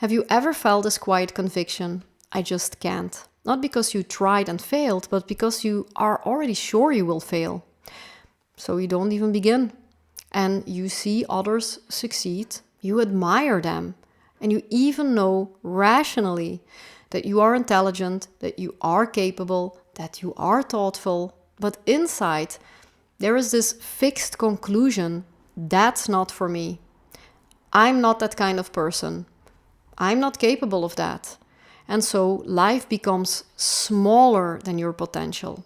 Have you ever felt this quiet conviction? I just can't. Not because you tried and failed, but because you are already sure you will fail. So you don't even begin. And you see others succeed, you admire them, and you even know rationally that you are intelligent, that you are capable, that you are thoughtful. But inside, there is this fixed conclusion: that's not for me. I'm not that kind of person. I'm not capable of that. And so life becomes smaller than your potential.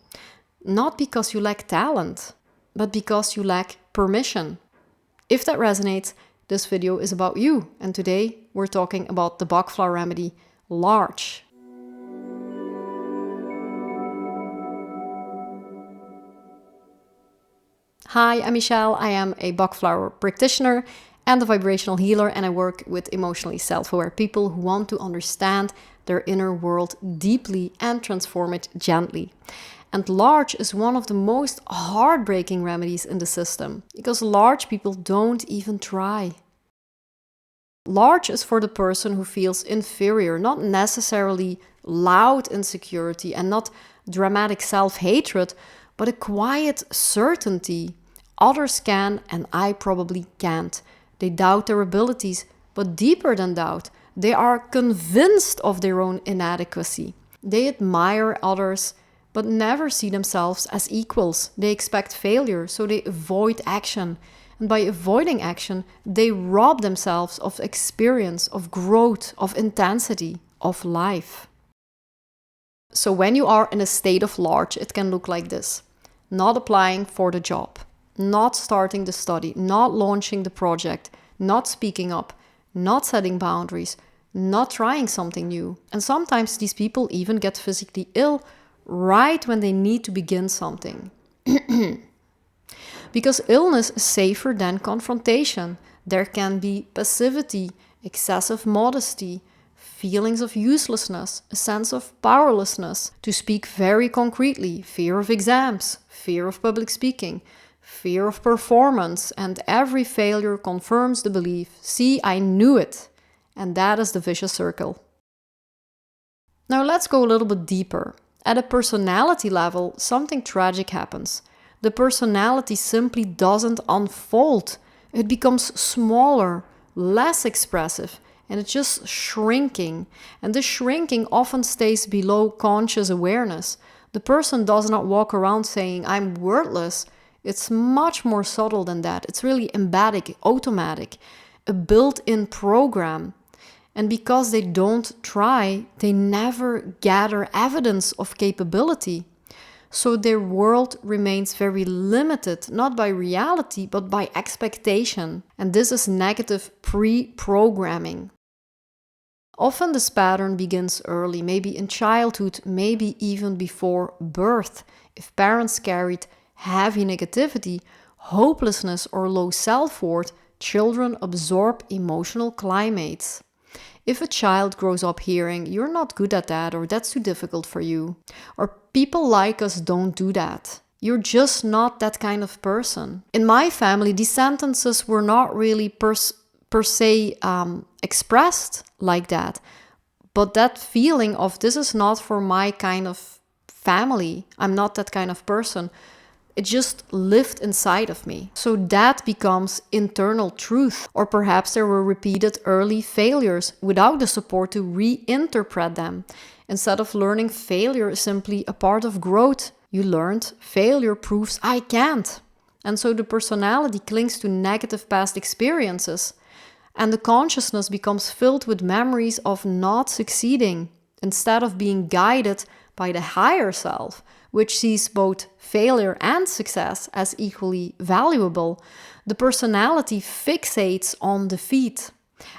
Not because you lack talent, but because you lack permission. If that resonates, this video is about you. And today we're talking about the Bach Flower Remedy Larch. Hi, I'm Michelle. I am a Bach flower practitioner and a vibrational healer, and I work with emotionally self-aware people who want to understand their inner world deeply and transform it gently. And larch is one of the most heartbreaking remedies in the system, because larch people don't even try. Larch is for the person who feels inferior, not necessarily loud insecurity and not dramatic self-hatred, but a quiet certainty. Others can, and I probably can't. They doubt their abilities, but deeper than doubt, they are convinced of their own inadequacy. They admire others, but never see themselves as equals. They expect failure, so they avoid action. And by avoiding action, they rob themselves of experience, of growth, of intensity, of life. So when you are in a state of larch, it can look like this: not applying for the job, not starting the study, not launching the project, not speaking up, not setting boundaries, not trying something new. And sometimes these people even get physically ill right when they need to begin something. Because illness is safer than confrontation. There can be passivity, excessive modesty, feelings of uselessness, a sense of powerlessness. To speak very concretely, fear of exams, fear of public speaking, fear of performance, and every failure confirms the belief, see, I knew it. And that is the vicious circle. Now let's go a little bit deeper. At a personality level, something tragic happens. The personality simply doesn't unfold. It becomes smaller, less expressive, and it's just shrinking. And this shrinking often stays below conscious awareness. The person does not walk around saying, I'm worthless. It's much more subtle than that. It's really embedded, automatic, a built-in program. And because they don't try, they never gather evidence of capability. So their world remains very limited, not by reality, but by expectation. And this is negative pre-programming. Often this pattern begins early, maybe in childhood, maybe even before birth. If parents carried heavy negativity, hopelessness, or low self-worth, children absorb emotional climates. If a child grows up hearing, you're not good at that, or that's too difficult for you, or people like us don't do that, you're just not that kind of person. In my family, these sentences were not really per se expressed like that, but that feeling of this is not for my kind of family, I'm not that kind of person, it just lived inside of me. So that becomes internal truth. Or perhaps there were repeated early failures without the support to reinterpret them. Instead of learning failure is simply a part of growth, you learned failure proves I can't. And so the personality clings to negative past experiences. And the consciousness becomes filled with memories of not succeeding, instead of being guided by the higher self, which sees both failure and success as equally valuable. The personality fixates on defeat,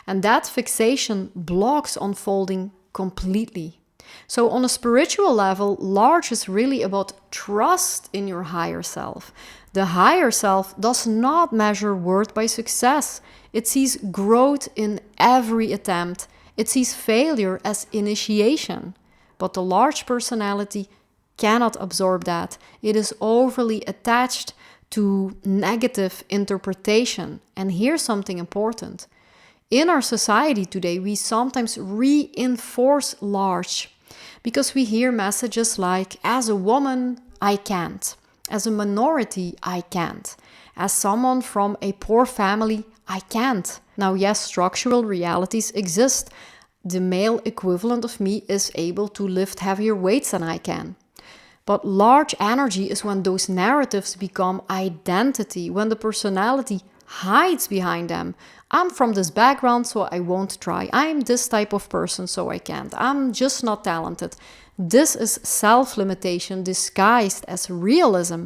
and that fixation blocks unfolding completely. So on a spiritual level, larch is really about trust in your higher self. The higher self does not measure worth by success. It sees growth in every attempt. It sees failure as initiation. But the larch personality cannot absorb that. It is overly attached to negative interpretation. And here's something important. In our society today, we sometimes reinforce large because we hear messages like, as a woman, I can't. As a minority, I can't. As someone from a poor family, I can't. Now, yes, structural realities exist. The male equivalent of me is able to lift heavier weights than I can. But large energy is when those narratives become identity, when the personality hides behind them. I'm from this background, so I won't try. I'm this type of person, so I can't. I'm just not talented. This is self-limitation disguised as realism.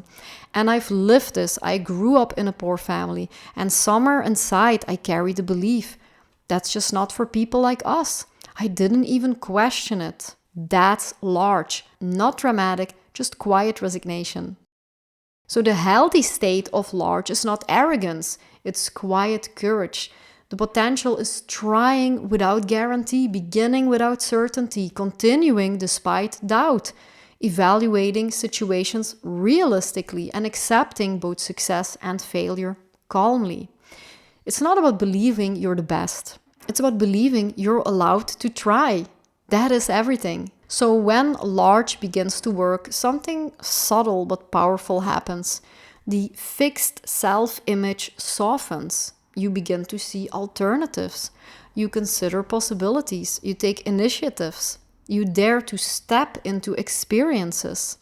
And I've lived this. I grew up in a poor family, and somewhere inside I carry the belief that's just not for people like us. I didn't even question it. That's large, not dramatic, just quiet resignation. So the healthy state of large is not arrogance, it's quiet courage. The potential is trying without guarantee, beginning without certainty, continuing despite doubt, evaluating situations realistically and accepting both success and failure calmly. It's not about believing you're the best. It's about believing you're allowed to try. That is everything. So when large begins to work, something subtle but powerful happens. The fixed self-image softens. You begin to see alternatives. You consider possibilities. You take initiatives. You dare to step into experiences.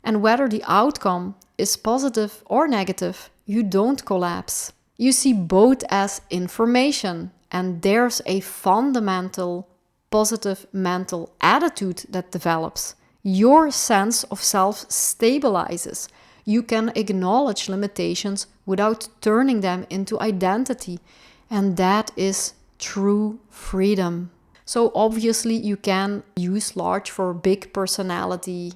And whether the outcome is positive or negative, you don't collapse. You see both as information, and there's a fundamental positive mental attitude that develops. Your sense of self stabilizes. You can acknowledge limitations without turning them into identity. And that is true freedom. So obviously you can use large for big personality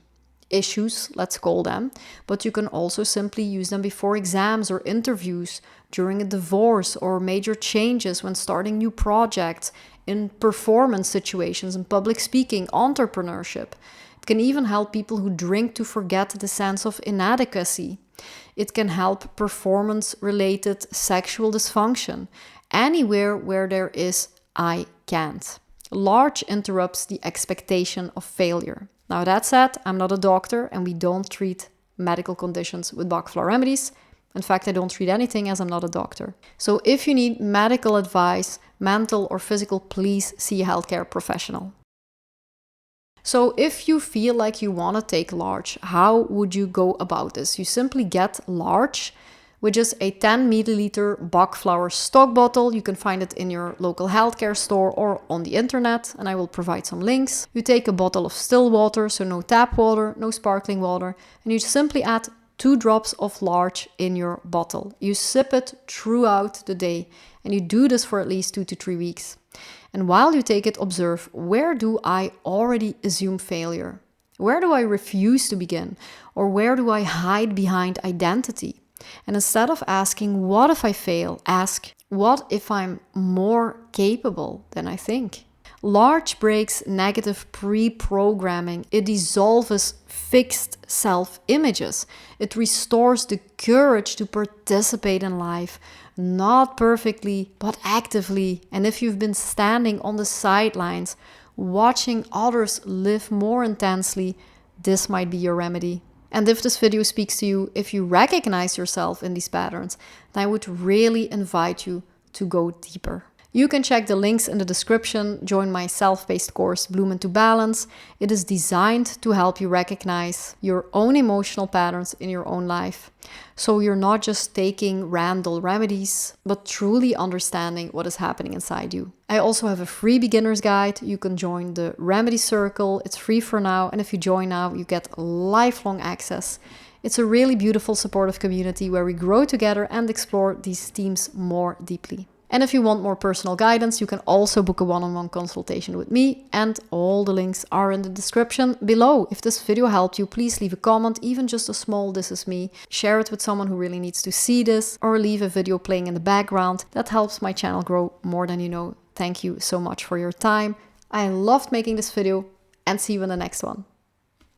issues, let's call them, but you can also simply use them before exams or interviews, during a divorce or major changes when starting new projects, in performance situations, in public speaking, entrepreneurship. It can even help people who drink to forget the sense of inadequacy. It can help performance-related sexual dysfunction, anywhere where there is I can't. Large interrupts the expectation of failure. Now that said, I'm not a doctor and we don't treat medical conditions with Bach Flower Remedies. In fact, I don't treat anything as I'm not a doctor. So if you need medical advice, mental or physical, please see a healthcare professional. So if you feel like you want to take large, how would you go about this? You simply get large, which is a 10 milliliter Bach flower stock bottle. You can find it in your local healthcare store or on the internet, and I will provide some links. You take a bottle of still water, so no tap water, no sparkling water, and you simply add 2 drops of larch in your bottle. You sip it throughout the day, and you do this for at least 2 to 3 weeks. And while you take it, observe, where do I already assume failure? Where do I refuse to begin? Or where do I hide behind identity? And instead of asking, what if I fail? Ask, what if I'm more capable than I think? Larch breaks negative pre-programming. It dissolves fixed self-images. It restores the courage to participate in life, not perfectly, but actively. And if you've been standing on the sidelines, watching others live more intensely, this might be your remedy. And if this video speaks to you, if you recognize yourself in these patterns, then I would really invite you to go deeper. You can check the links in the description, join my self-paced course, Bloom into Balance. It is designed to help you recognize your own emotional patterns in your own life. So you're not just taking random remedies, but truly understanding what is happening inside you. I also have a free beginner's guide. You can join the Remedy Circle. It's free for now. And if you join now, you get lifelong access. It's a really beautiful, supportive community where we grow together and explore these themes more deeply. And if you want more personal guidance, you can also book a one-on-one consultation with me, and all the links are in the description below. If this video helped you, please leave a comment, even just a small "this is me." Share it with someone who really needs to see this, or leave a video playing in the background. That helps my channel grow more than you know. Thank you so much for your time. I loved making this video, and see you in the next one.